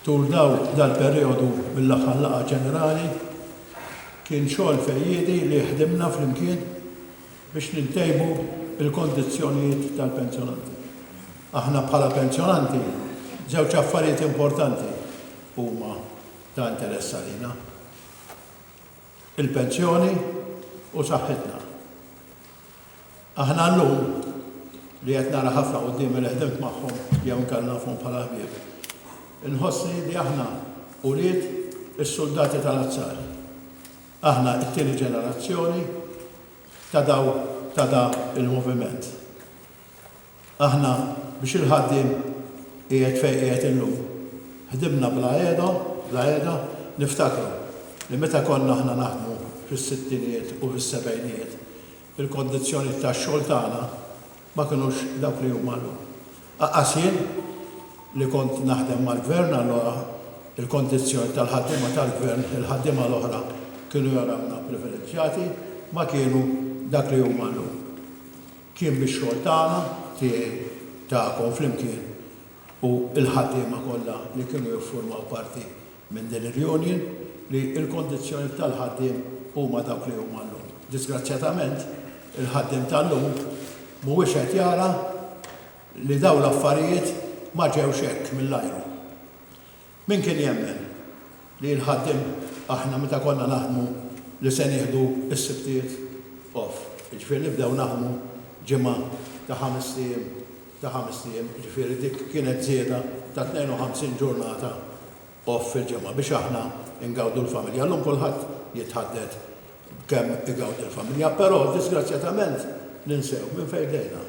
tul dal-perjodu mill-aħħar laqgħa ġenerali kien xogħol fejjiedi li ħdimna flimkien biex nintejbu il-kondizzjonijiet tal-pensjonanti. Aħna bħala pensjonanti żewġ affarijiet importanti huma ta' interess għalina. Il-pensjoni u saħħitna. Aħna llum li qed nara ħafna quddiem li ħdimt magħhom jew nkella nafhom bħala ħbieb. Inħossni li aħna ulied is-soldati tal-azzar. Aħna t-tieni ġenerazzjoni ta' da il-moviment. Aħna biex il-ħaddiem qiegħed fejn qiegħed illum. Ħdimna bla qiegħda niftakru li meta konna aħna naħdmu fis-sittinijiet u fis-sebgħinijiet il-kondizzjoni tax-xogħol tagħna ma kinux dawk li huma llum. Aqqas jien li kont naħdem mal-gvern allura il-kondizzjoni tal-ħaddiema tal-gvern, il-ħaddiema l-oħra kienu jarawna privileġġjati, ma kienu dak li huma llum. Kien bix-xogħol tagħna tiegħi tagħkom flimkien u l-ħaddiema kollha li kienu jiffurmaw parti minn din il-union li l-kondizzjoni tal-ħaddiem huma dawk li huma llum. Disgrazzjatament, il-ħaddiem tal-lum mhuwiex qed jara li dawn l-affarijiet ma ġewx hekk mill-ajru. Min kien jemmen li l-ħaddiem aħna meta konna naħdmu li se nieħdu s-sibtiet off. Ġifieri nibdew naħdmu ġimgħa ta' 5 ijiem, ġifieri dik kienet żieda ta' 52 ġurnata off fil-ġimgħa biex aħna ingawdu l-familja. Llum kulħadd jitħadded kemm igawdu l-familja, però disgrazzjatament ninsew minn fejn bdejna.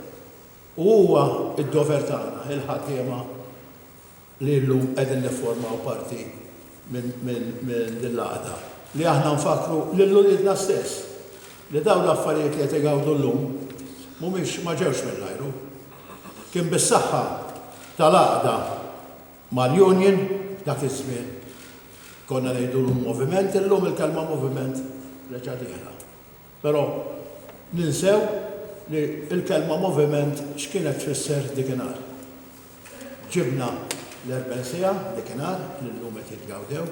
U huwa id-dover tagħna il-ħaddiema li llum qegħdin niffurmaw parti minn din l-għada. Li aħna nfakru lil uliedna stess li dawn l-affarijiet li qed igawdu llum mhumiex ma ġewx mill-ajru. Kien bis-saħħa tal-għaqda mal-union dak iż-żmien. Konna ngħidu l-moviment, illum il-kelma moviment reġa' dieħla. Però ninsew li l-kelma moviment x'kienet tfisser dikinhar. Ġibna l-40 siegħa dikinhar li llum qed jitgawdew.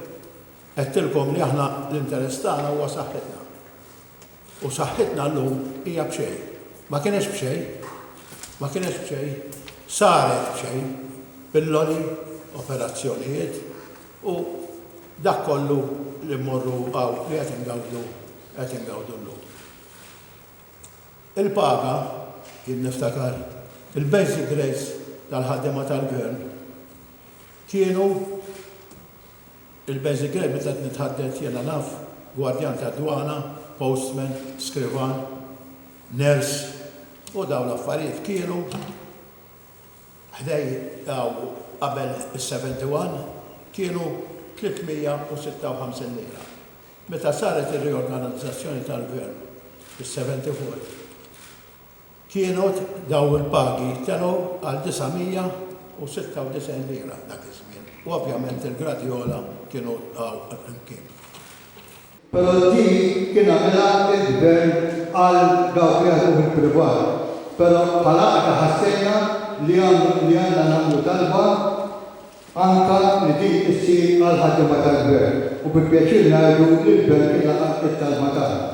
Qedtilkom li aħna l-interess tagħna huwa saħħitna. U saħħitna llum hija b'xejn. Ma kienx b'xejn, saret b'xejn bil-loli operazzjonijiet u dak kollu li mmorru għaw li qed ingawdu llum. Il-paga, jien niftakar, il-basic rates tal-ħaddiema tal-gvern kienu il-basic rate meta nitħaddet jiena naf, gwardjan ta' dwana, postman, skrivan, nurse, u dawn l-affarijiet kienu ħdej qabel is-71 kienu 356 lira. Meta saret ir-riorganizzazzjoni tal-gvern fis-74 kienu daw il-pagi tenu għal 996 lira dak iż-żmien. U ovvjament il-gradjola kienu kien. Però di kien għamilha il-gvern għal dawk li għadu fil-privat. Però bħala ħassejna li għandna nagħmlu talba anka li din issir għal ħaddiema tal-gvern. U bil-pjaċir ngħidu li l-gvern kien laqgħa it-talba tagħna.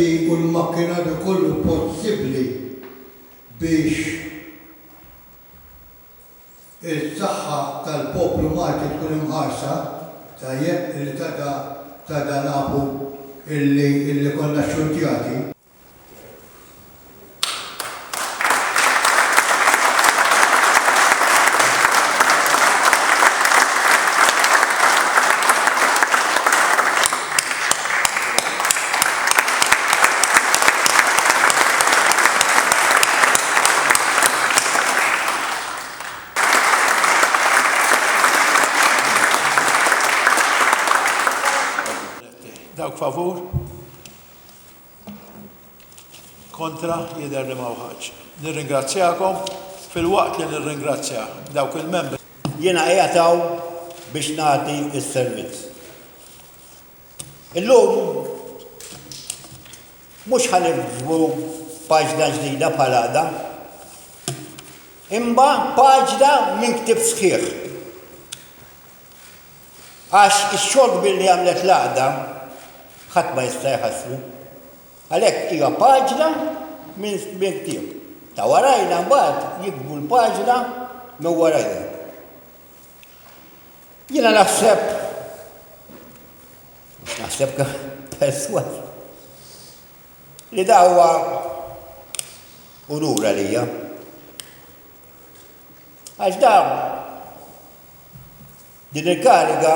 U l-makkinarju kollu possibbli biex il-saħħa tal-poplu Malti tkun imħarsa tajjeb li ta' nafu illi konna xurtjati. Dawk favur, kontra jidher li ma ħaġ. Nirringrazzjakom fil-waqt li nirringrazzja dawk il-membri. Jiena qiegħed biex nagħti s-servizz. Illum mhux ħanibżbu paġna ġdida bħal għada, imma paġna minn ktieb sħiħ. Għax ix-xogħol billi għamlet l-għaqda ħadd ma jista' jħassru. Għalhekk hija paġna minn ktieb. Ta' warajna mbagħad jikbu l-paġna minn warajna. Jiena naħseb perswas li huwa unur għalija. Għax din il-kariga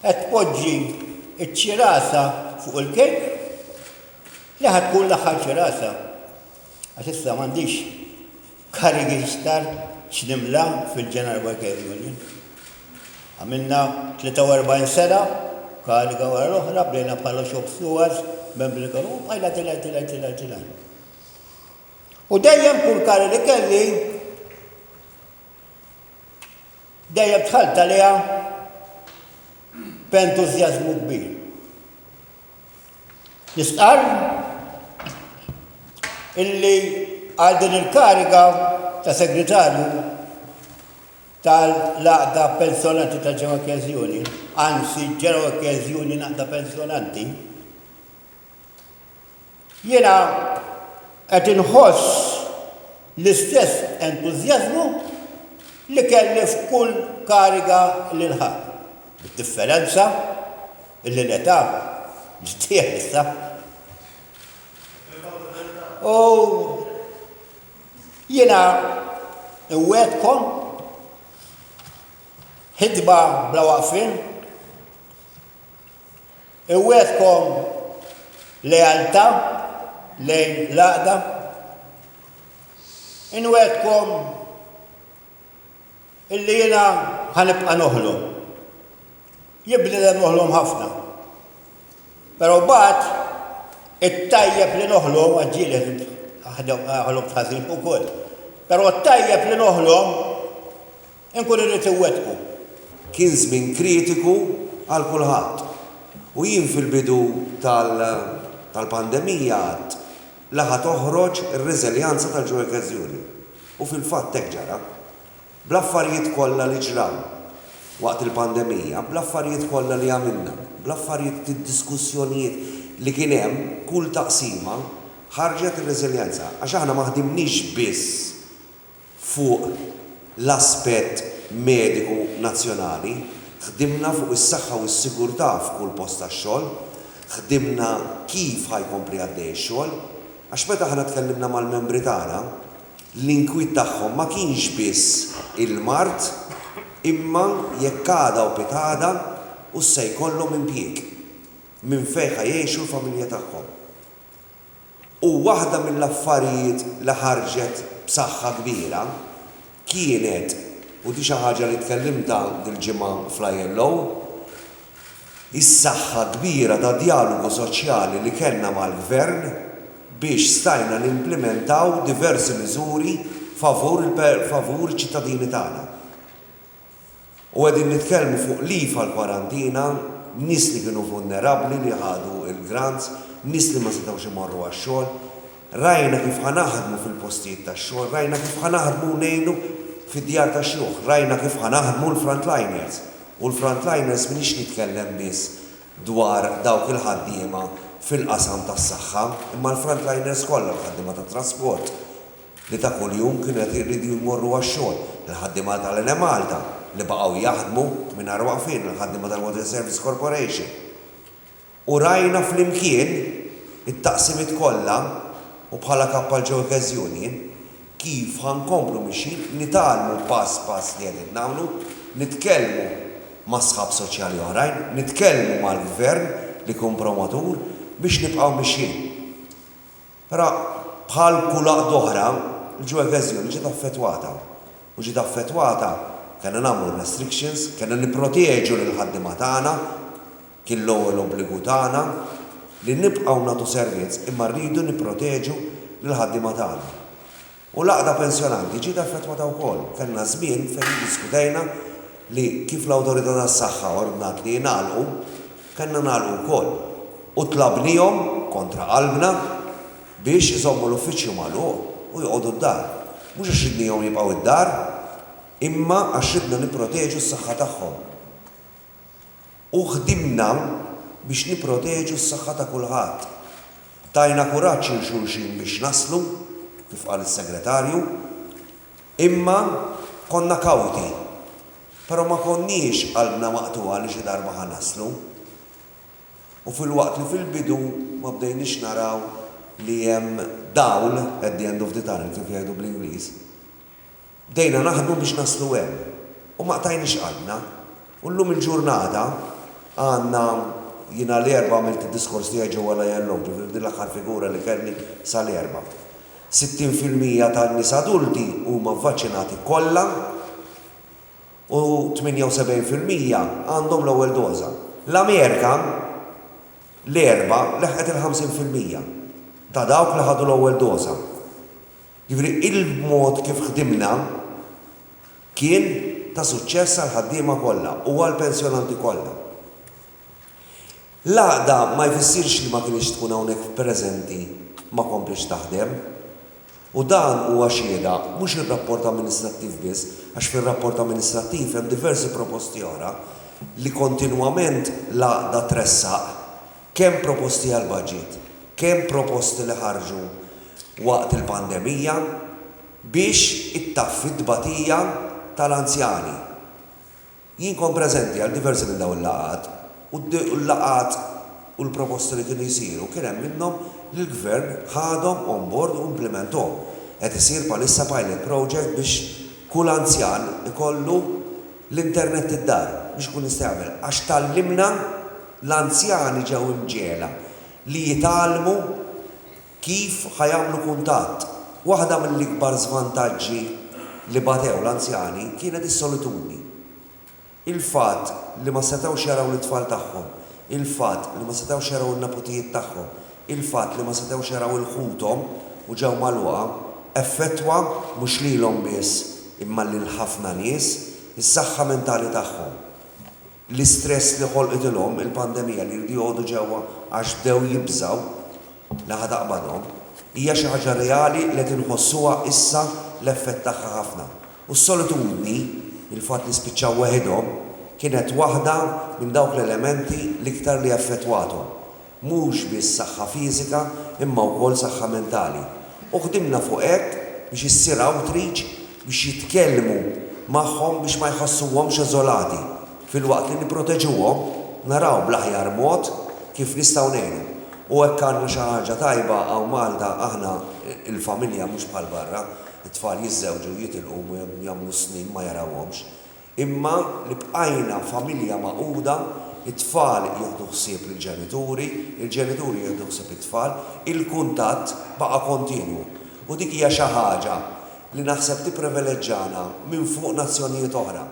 qed tpoġġi ċ-ċirasa fuq il-kejk li ħad tkun l-aħħar ċirasa. Għax issa m'għandix karigi iktar x'nimla fil-General Workers Union. Għamilna 43 sena, kariga wara l-oħra, bdejna bħala shop stewards, membri l-karu, bħajla tilaj. U dejjem kull kari li kelli, dejjem tħalt għaliha b'entużjażmu kbir. Nistqar illi għal din il-kariga ta' segretarju tal-laqda pensjonanti ta' Ġeneral Workers Union, anzi Ġeneral Workers Union laqda pensjonanti, jiena qed inħoss l-istess entużjażmu li kelli f'kull kariga li nħadd. Bid-differenza illi l-età ġdieħ issa. U jiena iwedkom ħidba bla waqfien, iwedkom lealtà lejn l-għaqda, inwedkom illi jiena ħanibqa' noħlom. Jibda noħlom ħafna. Però mbagħad it-tajjeb li noħlom għaġġieli ħolom tħażin ukoll. Però t-tajjeb li noħlom inkun irrid iwettqu. Kien żmien kritiku għal kulħadd. U jien fil-bidu tal-pandemija għadd laħa toħroġ ir-reżiljanza tal-Ġeneral Workers Union. U fil-fatt hekk ġara. Bl-affarijiet kollha li ġraw waqt il-pandemija, bl-affarijiet kollha li għamilna, bl-affarijiet id-diskussjonijiet li kien hemm kull taqsima ħarġet ir-reżiljanza. Għax aħna ma ħdimniex biss fuq l-aspett mediku nazzjonali, ħdimna fuq is-saħħa u s-sigurtà f'kull post tax-xogħol, ħdimna kif ħajkompli għaddej ix-xogħol, għax meta aħna tkellimna mal-membri tagħna, l-inkwiet tagħhom ma kienx biss il-mart, imma jekk għada u pitada u se jkollhom impjieg minn fejn ħajjgħixu l-familja tagħhom. U waħda mill-affarijiet li ħarġet b'saħħa kbira kienet, u di xi ħaġa li tkellimta dil-ġimgħa fl-ILO, is-saħħa kbira ta' dialogu soċjali li kellna mal-gvern biex stajna nimplementaw diversi miżuri favur ċittadini tagħna. U għedin nitkellmu fuq lif għal-kwarantina, nis li kienu vulnerabli li ħadu il-grants, nis li ma setawx imorru għax-xogħol, rajna kif ħanaħdmu fil-postijiet tax-xogħol, rajna kif ħanaħdmu ngħinu fid-djar tax-xogħol, rajna kif ħanaħdmu l-frontliners. U l-frontliners minix nitkellem biss dwar dawk il-ħaddiema fil-qasam tas-saħħa, imma l-frontliners kollha l-ħaddiema tat-trasport li ta' kuljum kienu qed iridu jmorru għax-xogħol, il-ħaddiema tal-Ene Malta li baqgħu jaħdmu mingħajr waqfien il-ħaddiema tal-Water Service Corporation. U rajna flimkien it-taqsimiet kollha u bħala kappal Ġeneral Workers Union kif ħankomplu mixin nitgħallmu pass li qegħdin nagħmlu, nitkellmu ma' sħab soċjali oħrajn, nitkellmu mal-gvern li kun promotur biex nibqgħu mixin. Però bħal kull għaqd oħra, il-Ġeneral Workers Union ġiet affettwata. U ġiet affettwata kellna nagħmlu restrictions, kellna nipproteġu lill-ħaddiema tagħna, kien l-ewwel obbligu tagħna li nibqgħu nagħtu servizz imma rridu nipproteġu lill-ħaddiema tagħna. U l-għaqda pensjonanti ġiet affettwata wkoll. Kellna żmien fejn diskutejna li kif l-Awtorità tas-Saħħa ordnat li jingħalqu, kellna nagħlqu wkoll. U tlabnihom kontra qalbna biex iżommu l-uffiċċju magħluq u jqogħdu d-dar. Mhux għax ridnihom jibqgħu id-dar, imma għax ridna nipproteġu s-saħħa tagħhom. U ħdimna biex nipproteġu s-saħħa ta' kulħadd. Tajna kuraġġ il xulxin biex naslu, kif qal is-segretarju, imma konna kawti. Però ma konniex qalbna maqtuha li xi darba ħanaslu. U fil-waqt li fil-bidu ma bdejniex naraw li hemm dawl at the end of the tunnel kif jgħidu bl-Ingliż. Dejna naħdmu biex naslu hemm. U ma qtajniex qalbna. U llum il-ġurnata għandna jiena l-erba' għamilt id-diskors tiegħi ġewwa l-Yellow, ġifieri din l-aħħar figura li kelli sal-erba'. 60% tan-nies adulti huma vvaċċinati kollha u 78% għandhom l-ewwel doża. L-Amerika l-erba' leħqet il-50% ta' dawk li ħadu l-ewwel doża. Jiġifieri il-mod kif ħdimna kien ta' suċċess għal ħaddiema kollha u għall pensjonanti kollha. L-għaqda ma jfissirx li ma kienx tkun hawnhekk preżenti ma komplix taħdem. U dan huwa xhieda mhux ir-rapport amministrattiv biss, għax fir-rapport amministrattiv hemm diversi proposti oħra li kontinwament l-għaqda tressaq kemm proposti għal budget, kemm proposti li ħarġu waqt il-pandemija biex ittaffi d-batija tal-anzjani. Jien kon preżenti għal diversi minn dawn il-laqgħat u l-laqgħat u l-proposti li kienu jsiru kien hemm minnhom li l-gvern ħadhom on board u implementhom. Qed isir bħalissa pilot project biex kull anzjan ikollu l-internet id-dar biex ikun jista' jagħmel għax tallimna l-anzjani ġew imġiela li jitgħallmu kif ħajamlu kuntatt. Waħda mill-ikbar żvantaġġi li batew l-anzjani kienet is-solitudni. Il-fatt li ma setgħux jaraw l-tfal tagħhom, il-fatt li ma setgħux jaraw in-neputijiet tagħhom, il-fatt li ma setgħux jaraw il-ħutom u ġew magħluqa effettwa mhux lilhom biss imma lil ħafna nies is-saħħa mentali tagħhom. L-istress li ħolqithilhom il-pandemija li jridu jgħodu ġewwa għax bdew jibżgħu li ħadaqbadhom hija xi ħaġa reali li tinħossuha issa l-effett tagħha ħafna. U s-solitudni, il-fatt li spiċċaw weħidhom, kienet waħda minn dawk l-elementi l-iktar li affettwathom. Mhux biss saħħa fiżika imma wkoll saħħa mentali. U ħdimna fuq hekk biex issir outreach biex jitkellmu magħhom biex ma jħossuhomx eżolati. Fil-waqt li nipproteġuhom naraw bl-aħjar mod kif nistgħu ngħinu. U hekk għandna xi ħaġa tajba hawn Malta aħna il-familja mhux bħal barra, it-tfal jiżżewġu jitilqu jagħmlu snin ma jarawhomx. Imma li bqajna familja maquda, it-tfal jieħdu ħsieb lill-ġenituri, il-ġenituri jieħdu ħsieb it-tfal, il-kuntatt baqa' kontinwu. U dik hija xi ħaġa li naħseb tipprivileġġjana minn fuq nazzjonijiet oħra.